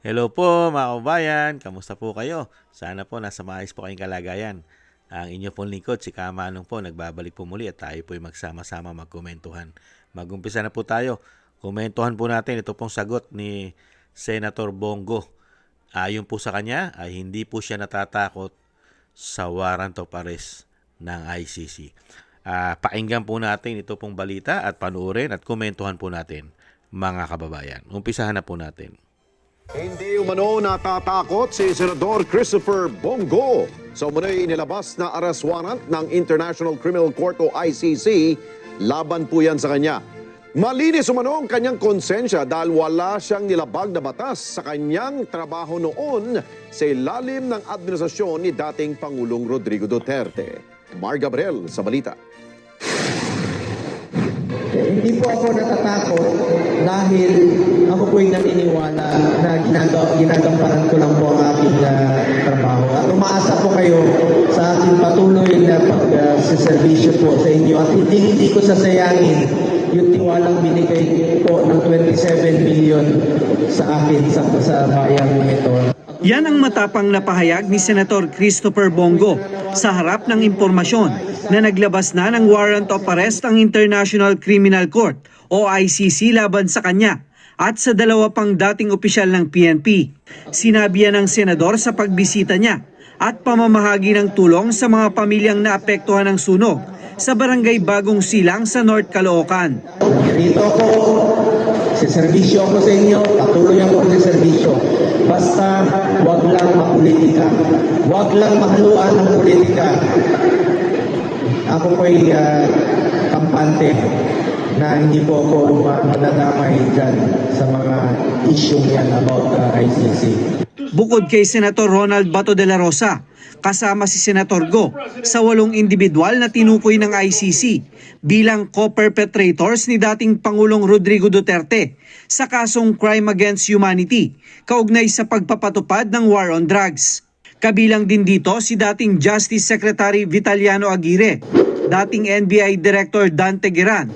Hello po mga kababayan, kamusta po kayo? Sana po nasa maayos po kayong kalagayan. Ang inyo pong lingkod, si Kamanong po, nagbabalik po muli at tayo po ay magsama-sama magkomentuhan. Magumpisa na po tayo. Komentuhan po natin ito pong sagot ni Senator Bongo. Ayon po sa kanya ay hindi po siya natatakot sa warrant of arrest ng ICC. Pakinggan po natin ito pong balita at panuorin at komentuhan po natin mga kababayan. Umpisahan na po natin. Hindi umano natatakot si Senador Christopher Bongo sa umunay inilabas na arrest warrant ng International Criminal Court o ICC. Laban po yan sa kanya. Malinis umano ang kanyang konsensya dahil wala siyang nilabag na batas sa kanyang trabaho noon sa ilalim ng administrasyon ni dating Pangulong Rodrigo Duterte. Mar Gabriel sa balita. Hindi po ako natatakot dahil ako po'y naniniwala na ginagamparan ko lang po ang aking trabaho. At umaasa po kayo sa aking patuloy na pagsiservisyo po sa inyo. At hindi ko sasayangin yung tiwalang binigay po ng 27 million sa akin sa bayang ito. Yan ang matapang na pahayag ni Senator Christopher Bongo sa harap ng impormasyon na naglabas na ng warrant of arrest ang International Criminal Court o ICC laban sa kanya at sa dalawa pang dating opisyal ng PNP. Sinabi yan ng senador sa pagbisita niya at pamamahagi ng tulong sa mga pamilyang naapektuhan ng sunog sa barangay Bagong Silang sa North Caloocan. Dito ako, siservisyo ako sa inyo, patuloy ako sa serbisyo. Basta wag lang mapolitika. Wag lang mahaluan ng politika. Ako po'y kampante na hindi po ako madadamay dyan sa mga issue yan about ICC. Bukod kay Senator Ronald Bato de la Rosa, kasama si Senator Go sa 8 individual na tinukoy ng ICC bilang co-perpetrators ni dating Pangulong Rodrigo Duterte sa kasong Crime Against Humanity kaugnay sa pagpapatupad ng war on drugs. Kabilang din dito si dating Justice Secretary Vitaliano Aguirre, dating NBI Director Dante Geran,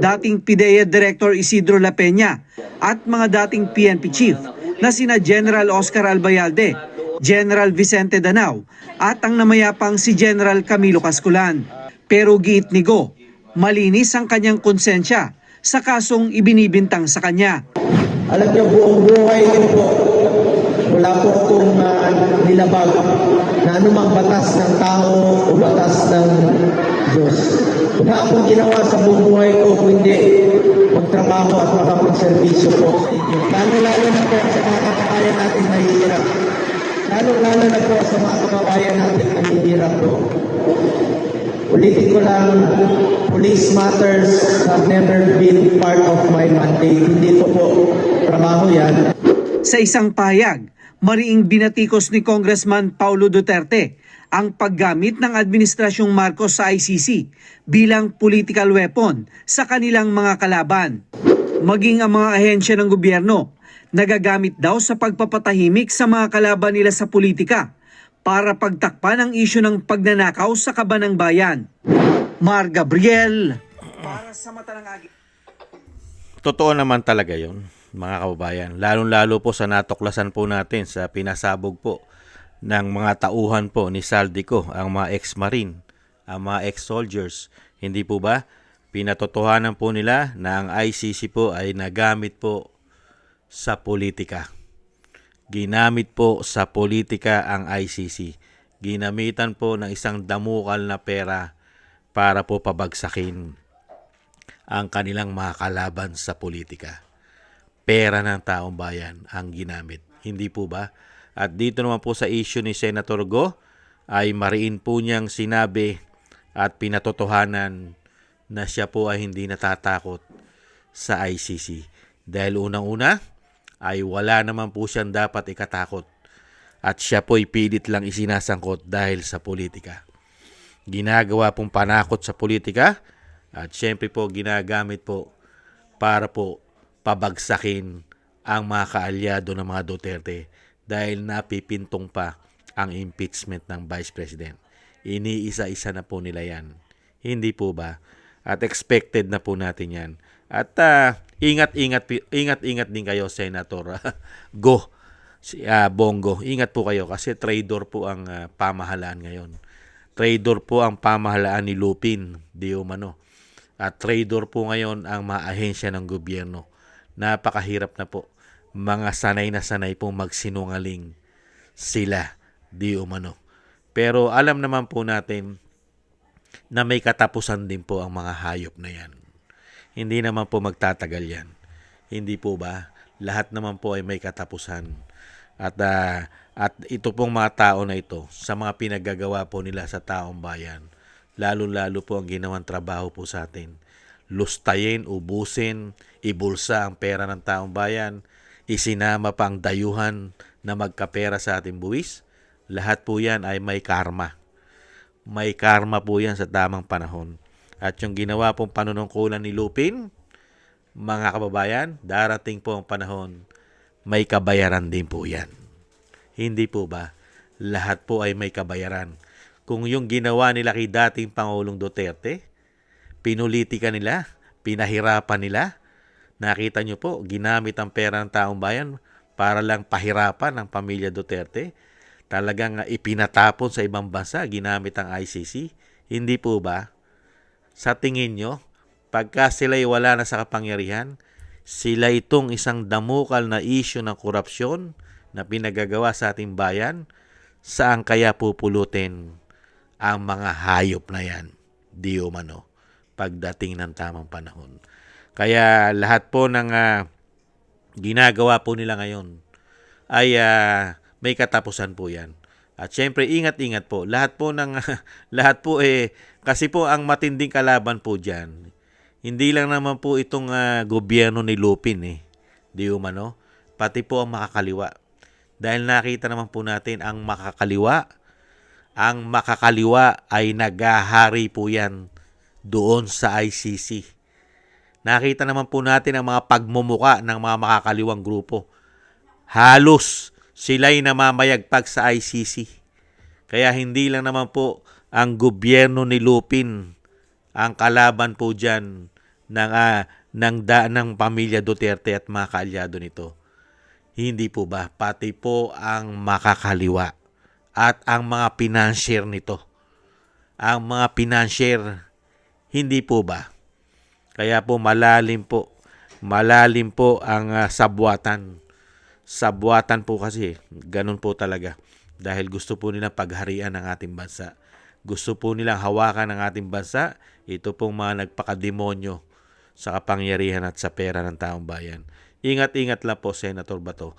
dating PIDEA Director Isidro La Peña at mga dating PNP Chief na sina General Oscar Albayalde, General Vicente Danao at ang namayapang si General Camilo Casculan. Pero giit ni Go, malinis ang kanyang konsensya sa kasong ibinibintang sa kanya. Alam niyo, buong buhay ko po, wala po akong nilabag na anumang batas ng tao o batas ng Diyos. Wala akong ginawa sa buong buhay ko kundi magtrabaho at makapagservisyo po sa inyo. Lalo-lalo na po sa mga kababayan natin na hirap. Lalo-lalo na po sa mga kababayan natin na hirap po. Ulitin ko lang, police matters have never been part of my mandate. Hindi po trabaho yan. Sa isang pahayag, mariing binatikos ni Congressman Paulo Duterte ang paggamit ng Administrasyong Marcos sa ICC bilang political weapon sa kanilang mga kalaban. Maging ang mga ahensya ng gobyerno, nagagamit daw sa pagpapatahimik sa mga kalaban nila sa politika para pagtakpan ang isyu ng pagnanakaw sa kaban ng bayan. Mar Gabriel, para sa mata ng agi. Totoo naman talaga yun, mga kababayan. Lalong-lalo po sa natuklasan po natin sa pinasabog po ng mga tauhan po ni Saldico, ang mga ex-marine, ang mga ex-soldiers. Hindi po ba? Pinatotohanan po nila na ang ICC po ay nagamit po sa politika. Ginamit po sa politika ang ICC. Ginamitan po ng isang damukal na pera para po pabagsakin ang kanilang mga kalaban sa politika. Pera ng taong bayan ang ginamit. Hindi po ba? At dito naman po sa issue ni Senator Go ay mariin po niyang sinabi at pinatotohanan na siya po ay hindi natatakot sa ICC. Dahil unang-una ay wala naman po siyang dapat ikatakot at siya po ay pilit lang isinasangkot dahil sa politika. Ginagawa pong panakot sa politika at syempre po ginagamit po para po pabagsakin ang mga kaalyado ng mga Duterte dahil napipintong pa ang impeachment ng Vice President. Iniisa-isa na po nila yan. Hindi po ba? At expected na po natin yan. At ingat-ingat din kayo, Senator Go. Bongo, ingat po kayo kasi traitor po ang pamahalaan ngayon. Traitor po ang pamahalaan ni Lupin, di umano. At traitor po ngayon ang mga ahensya ng gobyerno. Napakahirap na po. Mga sanay na sanay pong magsinungaling sila, di umano. Pero alam naman po natin na may katapusan din po ang mga hayop na yan. Hindi naman po magtatagal yan. Hindi po ba? Lahat naman po ay may katapusan. At ito pong mga tao na ito, sa mga pinaggagawa po nila sa taong bayan, lalo-lalo po ang ginawang trabaho po sa atin. Lustayin, ubusin, ibulsa ang pera ng taong bayan, isinama pa ang dayuhan na magkapera sa ating buwis. Lahat po yan ay may karma. May karma po yan sa tamang panahon. At yung ginawa pong panunungkulan ni Lupin, mga kababayan, darating po ang panahon, may kabayaran din po yan. Hindi po ba? Lahat po ay may kabayaran. Kung yung ginawa nila kay dating Pangulong Duterte, pinulitika nila, pinahirapan nila, nakita nyo po, ginamit ang pera ng taong bayan para lang pahirapan ang pamilya Duterte. Talagang ipinatapon sa ibang bansa, ginamit ang ICC. Hindi po ba? Sa tingin nyo, pagka sila'y wala na sa kapangyarihan, sila itong isang damukal na issue ng korupsyon na pinagagawa sa ating bayan, saan kaya pupulutin ang mga hayop na yan? Di umano, pagdating ng tamang panahon. Kaya lahat po ng ginagawa po nila ngayon ay may katapusan po yan. At syempre, ingat-ingat po. Lahat po lahat po kasi po ang matinding kalaban po diyan. Hindi lang naman po itong gobyerno ni Lupin Di umano, pati po ang makakaliwa. Dahil nakita naman po natin ang makakaliwa ay naghahari po yan doon sa ICC. Nakita naman po natin ang mga pagmumuka ng mga makakaliwang grupo. Halos sila'y namamayagpag sa ICC. Kaya hindi lang naman po ang gobyerno ni Lupin ang kalaban po dyan ng pamilya Duterte at mga kaalyado nito. Hindi po ba? Pati po ang makakaliwa at ang mga financier nito. Ang mga financier, hindi po ba? Kaya po malalim po ang sabwatan. Sabwatan po kasi, ganun po talaga. Dahil gusto po nilang pagharian ng ating bansa. Gusto po nilang hawakan ng ating bansa. Ito pong mga nagpakademonyo sa kapangyarihan at sa pera ng taong bayan. Ingat-ingat lang po, Senator Bato.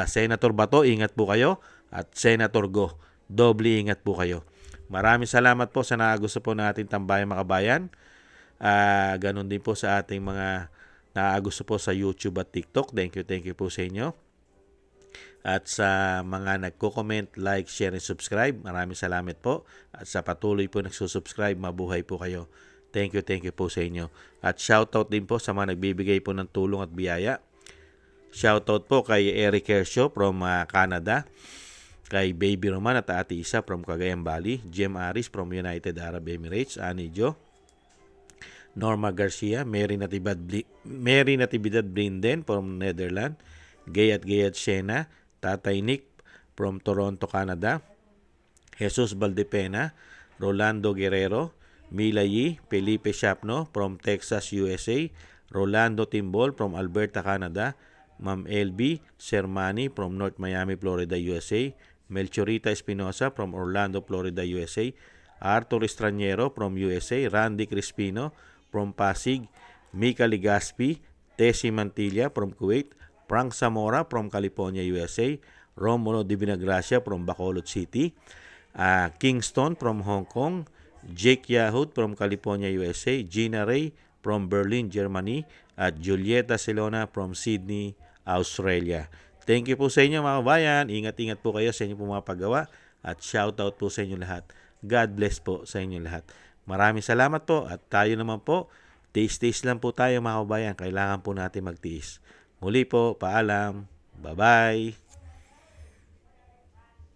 Senator Bato, ingat po kayo. At Senator Go, doble ingat po kayo. Maraming salamat po sa nakagusto po natin tambayang mga kabayan. Ganun din po sa ating mga nakagusto po sa YouTube at TikTok. Thank you po sa inyo. At sa mga nagko-comment, like, share, and subscribe, maraming salamat po. At sa patuloy po nagsusubscribe, mabuhay po kayo. Thank you po sa inyo. At shoutout din po sa mga nagbibigay po ng tulong at biyaya. Shoutout po kay Eric Kershaw from Canada, kay Baby Roman at Ate Isa from Cagayan Valley, Jem Aris from United Arab Emirates, Ani Jo, Norma Garcia, Mary Natividad Brinden from Netherlands, Gayat Shena, Tatay Nick from Toronto, Canada, Jesus Valdepena, Rolando Guerrero, Mila Yi, Felipe Shapno from Texas, USA, Rolando Timbol from Alberta, Canada, Ma'am LB Sermani from North Miami, Florida, USA, Melchorita Espinosa from Orlando, Florida, USA, Arthur Estraniero from USA, Randy Crispino from Pasig, Mika Ligaspi, Tessie Mantilla from Kuwait, Frank Zamora from California, USA, Romulo Di Vinagracia from Bacolod City, Kingston from Hong Kong, Jake Yahut from California, USA, Gina Ray from Berlin, Germany, at Julieta Celona from Sydney, Australia. Thank you po sa inyo mga kabayan. Ingat-ingat po kayo sa inyo po mga paggawa at shoutout po sa inyo lahat. God bless po sa inyo lahat. Maraming salamat po at tayo naman po, tiis-tiis lang po tayo mga kabayan. Kailangan po natin magtiis. Muli po, paalam. Bye-bye.